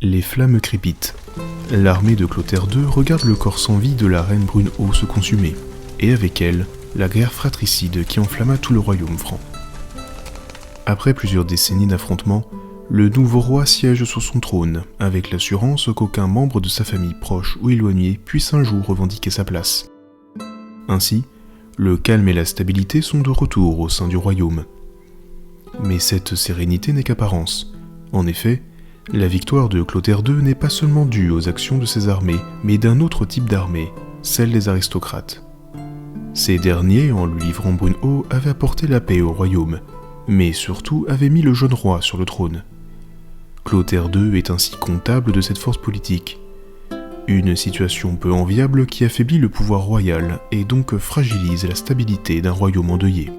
Les flammes crépitent. L'armée de Clotaire II regarde le corps sans vie de la reine Brunehaut se consumer, et avec elle, la guerre fratricide qui enflamma tout le royaume franc. Après plusieurs décennies d'affrontements, le nouveau roi siège sur son trône, avec l'assurance qu'aucun membre de sa famille proche ou éloigné puisse un jour revendiquer sa place. Ainsi, le calme et la stabilité sont de retour au sein du royaume. Mais cette sérénité n'est qu'apparence. En effet, la victoire de Clotaire II n'est pas seulement due aux actions de ses armées, mais d'un autre type d'armée, celle des aristocrates. Ces derniers, en lui livrant Brunehaut, avaient apporté la paix au royaume, mais surtout avaient mis le jeune roi sur le trône. Clotaire II est ainsi comptable de cette force politique. Une situation peu enviable qui affaiblit le pouvoir royal et donc fragilise la stabilité d'un royaume endeuillé.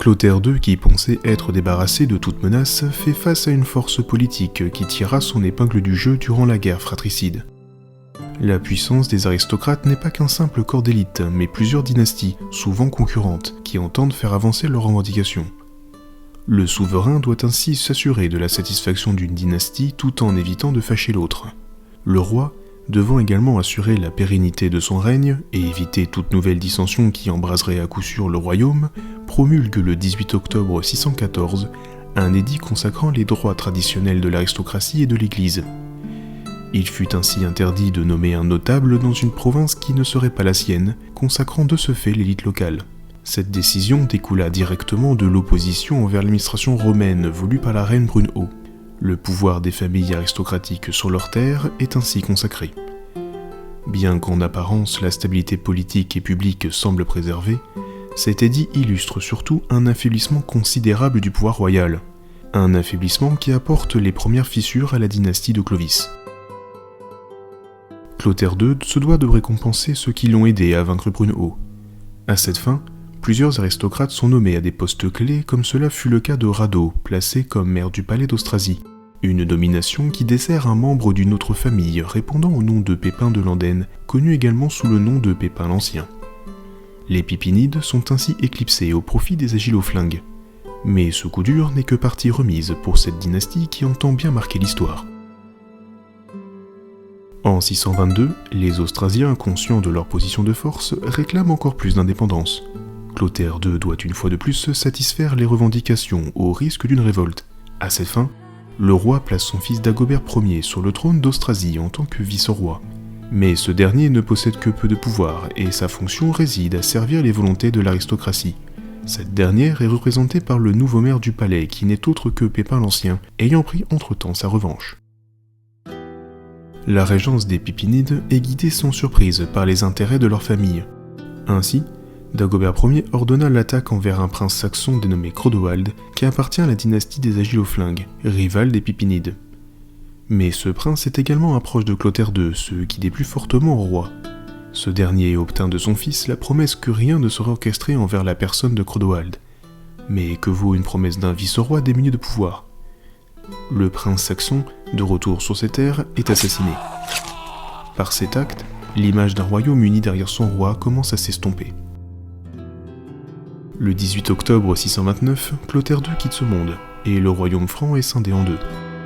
Clotaire II, qui pensait être débarrassé de toute menace, fait face à une force politique qui tira son épingle du jeu durant la guerre fratricide. La puissance des aristocrates n'est pas qu'un simple corps d'élite, mais plusieurs dynasties, souvent concurrentes, qui entendent faire avancer leurs revendications. Le souverain doit ainsi s'assurer de la satisfaction d'une dynastie tout en évitant de fâcher l'autre. Le roi, devant également assurer la pérennité de son règne et éviter toute nouvelle dissension qui embraserait à coup sûr le royaume, promulgue le 18 octobre 614 un édit consacrant les droits traditionnels de l'aristocratie et de l'Église. Il fut ainsi interdit de nommer un notable dans une province qui ne serait pas la sienne, consacrant de ce fait l'élite locale. Cette décision découla directement de l'opposition envers l'administration romaine voulue par la reine Brunehaut. Le pouvoir des familles aristocratiques sur leurs terres est ainsi consacré. Bien qu'en apparence la stabilité politique et publique semble préservée, cet édit illustre surtout un affaiblissement considérable du pouvoir royal, un affaiblissement qui apporte les premières fissures à la dynastie de Clovis. Clotaire II se doit de récompenser ceux qui l'ont aidé à vaincre Brunehaut. À cette fin, plusieurs aristocrates sont nommés à des postes clés comme cela fut le cas de Rado, placé comme maire du palais d'Austrasie, une nomination qui dessert un membre d'une autre famille répondant au nom de Pépin de Landenne, connu également sous le nom de Pépin l'Ancien. Les Pipinides sont ainsi éclipsés au profit des Agiloflingues. Mais ce coup dur n'est que partie remise pour cette dynastie qui entend bien marquer l'histoire. En 622, les Austrasiens, conscients de leur position de force, réclament encore plus d'indépendance. Clotaire II doit une fois de plus satisfaire les revendications au risque d'une révolte. À cette fin, le roi place son fils Dagobert Ier sur le trône d'Austrasie en tant que vice-roi. Mais ce dernier ne possède que peu de pouvoir et sa fonction réside à servir les volontés de l'aristocratie. Cette dernière est représentée par le nouveau maire du palais qui n'est autre que Pépin l'Ancien, ayant pris entre-temps sa revanche. La régence des Pipinides est guidée sans surprise par les intérêts de leur famille. Ainsi, Dagobert Ier ordonna l'attaque envers un prince saxon dénommé Chrodoald, qui appartient à la dynastie des Agiloflingues, rivale des Pipinides. Mais ce prince est également un proche de Clotaire II, ce qui déplut fortement au roi. Ce dernier obtint de son fils la promesse que rien ne serait orchestré envers la personne de Chrodoald. Mais que vaut une promesse d'un vice-roi démuni de pouvoir ? Le prince saxon, de retour sur ses terres, est assassiné. Par cet acte, l'image d'un royaume uni derrière son roi commence à s'estomper. Le 18 octobre 629, Clotaire II quitte ce monde, et le royaume franc est scindé en deux.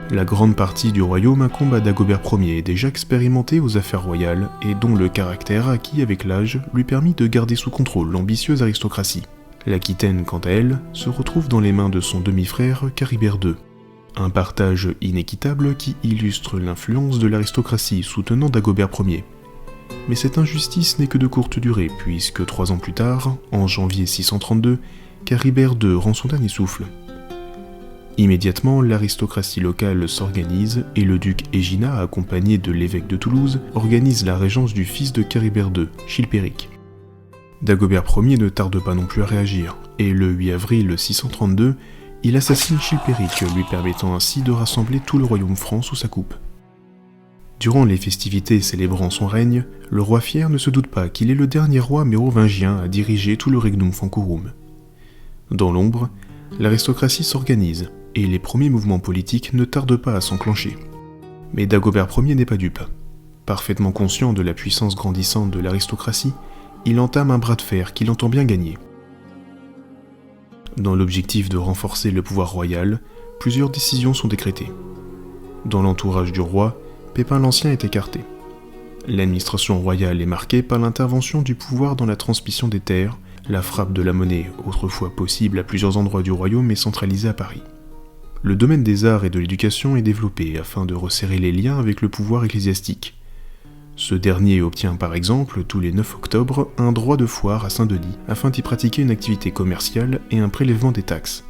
La grande partie du royaume incombe à Dagobert Ier, déjà expérimenté aux affaires royales, et dont le caractère acquis avec l'âge lui permit de garder sous contrôle l'ambitieuse aristocratie. L'Aquitaine, quant à elle, se retrouve dans les mains de son demi-frère Charibert II. Un partage inéquitable qui illustre l'influence de l'aristocratie soutenant Dagobert Ier. Mais cette injustice n'est que de courte durée, puisque 3 ans plus tard, en janvier 632, Charibert II rend son dernier souffle. Immédiatement, l'aristocratie locale s'organise et le duc Égina, accompagné de l'évêque de Toulouse, organise la régence du fils de Charibert II, Chilpéric. Dagobert Ier ne tarde pas non plus à réagir, et le 8 avril 632, il assassine Chilpéric, lui permettant ainsi de rassembler tout le royaume franc sous sa coupe. Durant les festivités célébrant son règne, le roi fier ne se doute pas qu'il est le dernier roi mérovingien à diriger tout le regnum francorum. Dans l'ombre, l'aristocratie s'organise, et les premiers mouvements politiques ne tardent pas à s'enclencher. Mais Dagobert Ier n'est pas dupe. Parfaitement conscient de la puissance grandissante de l'aristocratie, il entame un bras de fer qu'il entend bien gagner. Dans l'objectif de renforcer le pouvoir royal, plusieurs décisions sont décrétées. Dans l'entourage du roi, Pépin l'Ancien est écarté. L'administration royale est marquée par l'intervention du pouvoir dans la transmission des terres, la frappe de la monnaie, autrefois possible à plusieurs endroits du royaume, est centralisée à Paris. Le domaine des arts et de l'éducation est développé afin de resserrer les liens avec le pouvoir ecclésiastique. Ce dernier obtient par exemple, tous les 9 octobre, un droit de foire à Saint-Denis afin d'y pratiquer une activité commerciale et un prélèvement des taxes.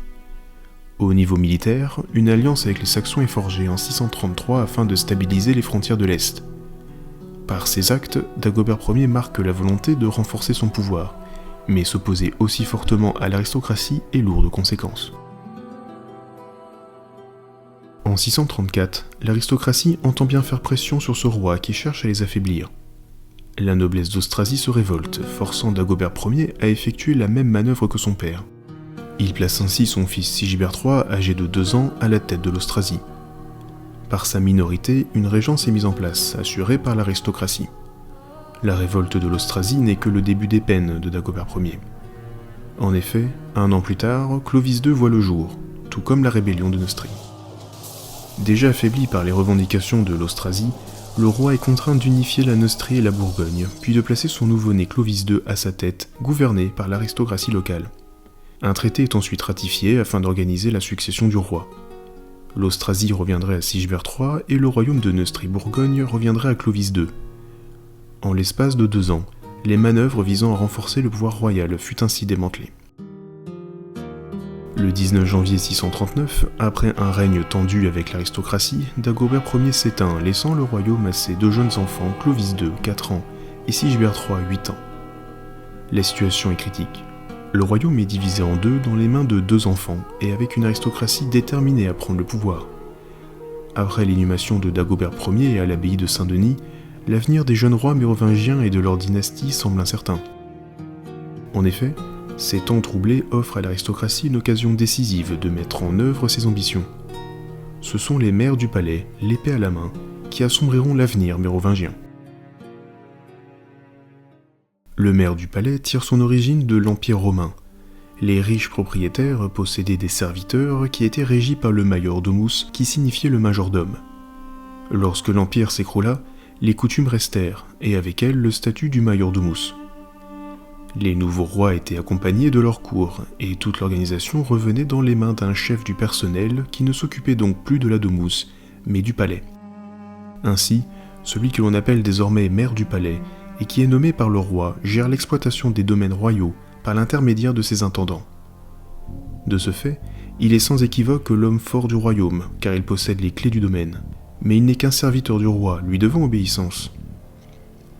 Au niveau militaire, une alliance avec les Saxons est forgée en 633 afin de stabiliser les frontières de l'Est. Par ces actes, Dagobert Ier marque la volonté de renforcer son pouvoir, mais s'opposer aussi fortement à l'aristocratie est lourd de conséquences. En 634, l'aristocratie entend bien faire pression sur ce roi qui cherche à les affaiblir. La noblesse d'Austrasie se révolte, forçant Dagobert Ier à effectuer la même manœuvre que son père. Il place ainsi son fils Sigebert III, âgé de 2 ans, à la tête de l'Austrasie. Par sa minorité, une régence est mise en place, assurée par l'aristocratie. La révolte de l'Austrasie n'est que le début des peines de Dagobert Ier. En effet, 1 an plus tard, Clovis II voit le jour, tout comme la rébellion de Neustrie. Déjà affaibli par les revendications de l'Austrasie, le roi est contraint d'unifier la Neustrie et la Bourgogne, puis de placer son nouveau-né Clovis II à sa tête, gouverné par l'aristocratie locale. Un traité est ensuite ratifié afin d'organiser la succession du roi. L'Austrasie reviendrait à Sigebert III et le royaume de Neustrie-Bourgogne reviendrait à Clovis II. En l'espace de 2 ans, les manœuvres visant à renforcer le pouvoir royal furent ainsi démantelées. Le 19 janvier 639, après un règne tendu avec l'aristocratie, Dagobert Ier s'éteint, laissant le royaume à ses 2 jeunes enfants, Clovis II, 4 ans, et Sigebert III, 8 ans. La situation est critique. Le royaume est divisé en 2 dans les mains de 2 enfants, et avec une aristocratie déterminée à prendre le pouvoir. Après l'inhumation de Dagobert Ier à l'abbaye de Saint-Denis, l'avenir des jeunes rois mérovingiens et de leur dynastie semble incertain. En effet, ces temps troublés offrent à l'aristocratie une occasion décisive de mettre en œuvre ses ambitions. Ce sont les maires du palais, l'épée à la main, qui assombriront l'avenir mérovingien. Le maire du palais tire son origine de l'Empire romain. Les riches propriétaires possédaient des serviteurs qui étaient régis par le majordomus, qui signifiait le majordome. Lorsque l'Empire s'écroula, les coutumes restèrent, et avec elles le statut du majordomus. Les nouveaux rois étaient accompagnés de leur cour, et toute l'organisation revenait dans les mains d'un chef du personnel qui ne s'occupait donc plus de la domus, mais du palais. Ainsi, celui que l'on appelle désormais maire du palais, et qui est nommé par le roi, gère l'exploitation des domaines royaux par l'intermédiaire de ses intendants. De ce fait, il est sans équivoque l'homme fort du royaume, car il possède les clés du domaine, mais il n'est qu'un serviteur du roi, lui devant obéissance.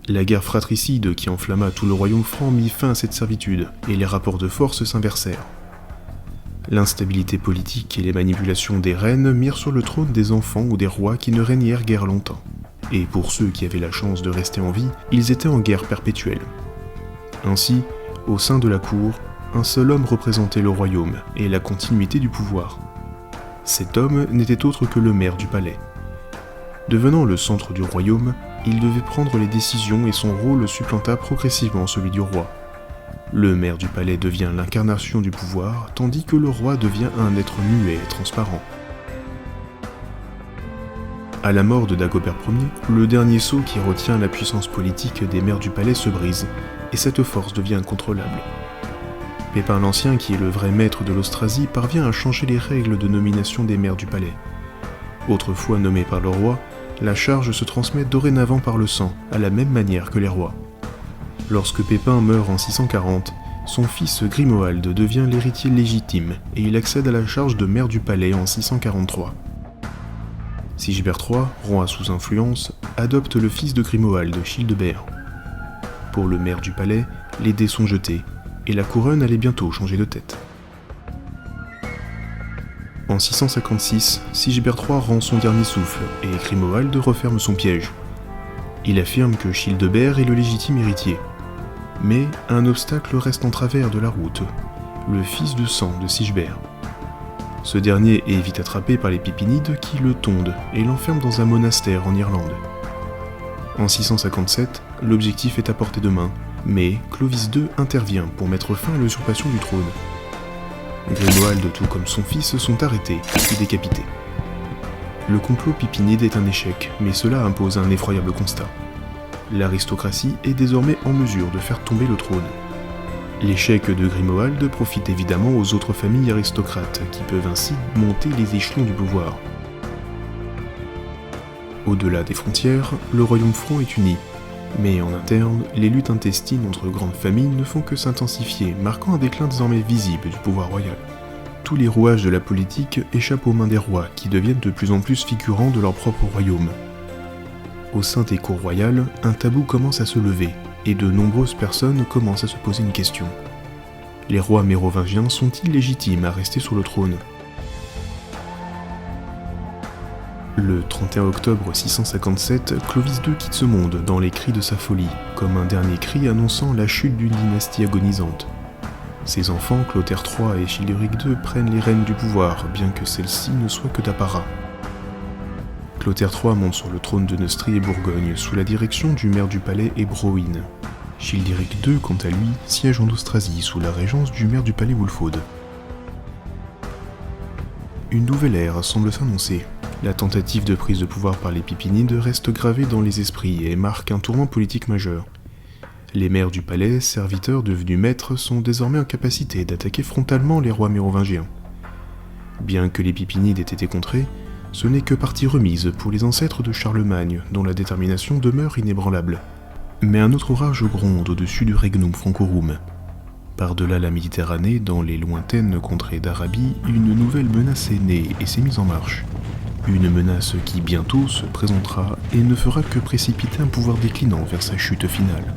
La guerre fratricide qui enflamma tout le royaume franc mit fin à cette servitude, et les rapports de force s'inversèrent. L'instabilité politique et les manipulations des reines mirent sur le trône des enfants ou des rois qui ne régnèrent guère longtemps. Et pour ceux qui avaient la chance de rester en vie, ils étaient en guerre perpétuelle. Ainsi, au sein de la cour, un seul homme représentait le royaume et la continuité du pouvoir. Cet homme n'était autre que le maire du palais. Devenant le centre du royaume, il devait prendre les décisions et son rôle supplanta progressivement celui du roi. Le maire du palais devient l'incarnation du pouvoir, tandis que le roi devient un être muet et transparent. À la mort de Dagobert Ier, le dernier sceau qui retient la puissance politique des maires du palais se brise, et cette force devient incontrôlable. Pépin l'Ancien, qui est le vrai maître de l'Austrasie, parvient à changer les règles de nomination des maires du palais. Autrefois nommés par le roi, la charge se transmet dorénavant par le sang, à la même manière que les rois. Lorsque Pépin meurt en 640, son fils Grimoald devient l'héritier légitime et il accède à la charge de maire du palais en 643. Sigebert III, roi sous influence, adopte le fils de Grimoald, Childebert. Pour le maire du palais, les dés sont jetés, et la couronne allait bientôt changer de tête. En 656, Sigebert III rend son dernier souffle, et Grimoald referme son piège. Il affirme que Childebert est le légitime héritier. Mais un obstacle reste en travers de la route, le fils de sang de Sigebert. Ce dernier est vite attrapé par les Pipinides qui le tondent et l'enferment dans un monastère en Irlande. En 657, l'objectif est à portée de main, mais Clovis II intervient pour mettre fin à l'usurpation du trône. Grimoald, tout comme son fils, sont arrêtés et décapités. Le complot Pipinide est un échec, mais cela impose un effroyable constat. L'aristocratie est désormais en mesure de faire tomber le trône. L'échec de Grimoald profite évidemment aux autres familles aristocrates, qui peuvent ainsi monter les échelons du pouvoir. Au-delà des frontières, le royaume franc est uni, mais en interne, les luttes intestines entre grandes familles ne font que s'intensifier, marquant un déclin désormais visible du pouvoir royal. Tous les rouages de la politique échappent aux mains des rois, qui deviennent de plus en plus figurants de leur propre royaume. Au sein des cours royales, un tabou commence à se lever, et de nombreuses personnes commencent à se poser une question. Les rois mérovingiens sont-ils légitimes à rester sur le trône ? Le 31 octobre 657, Clovis II quitte ce monde dans les cris de sa folie, comme un dernier cri annonçant la chute d'une dynastie agonisante. Ses enfants, Clotaire III et Childéric II, prennent les rênes du pouvoir, bien que celle-ci ne soit que d'apparat. Clotaire III monte sur le trône de Neustrie et Bourgogne sous la direction du maire du palais Ebroin. Childéric II, quant à lui, siège en Austrasie sous la régence du maire du palais Wulfod. Une nouvelle ère semble s'annoncer. La tentative de prise de pouvoir par les Pipinides reste gravée dans les esprits et marque un tournant politique majeur. Les maires du palais, serviteurs devenus maîtres, sont désormais en capacité d'attaquer frontalement les rois mérovingiens. Bien que les Pipinides aient été contrés, ce n'est que partie remise pour les ancêtres de Charlemagne, dont la détermination demeure inébranlable. Mais un autre orage gronde au-dessus du Regnum Francorum. Par-delà la Méditerranée, dans les lointaines contrées d'Arabie, une nouvelle menace est née et s'est mise en marche. Une menace qui bientôt se présentera et ne fera que précipiter un pouvoir déclinant vers sa chute finale.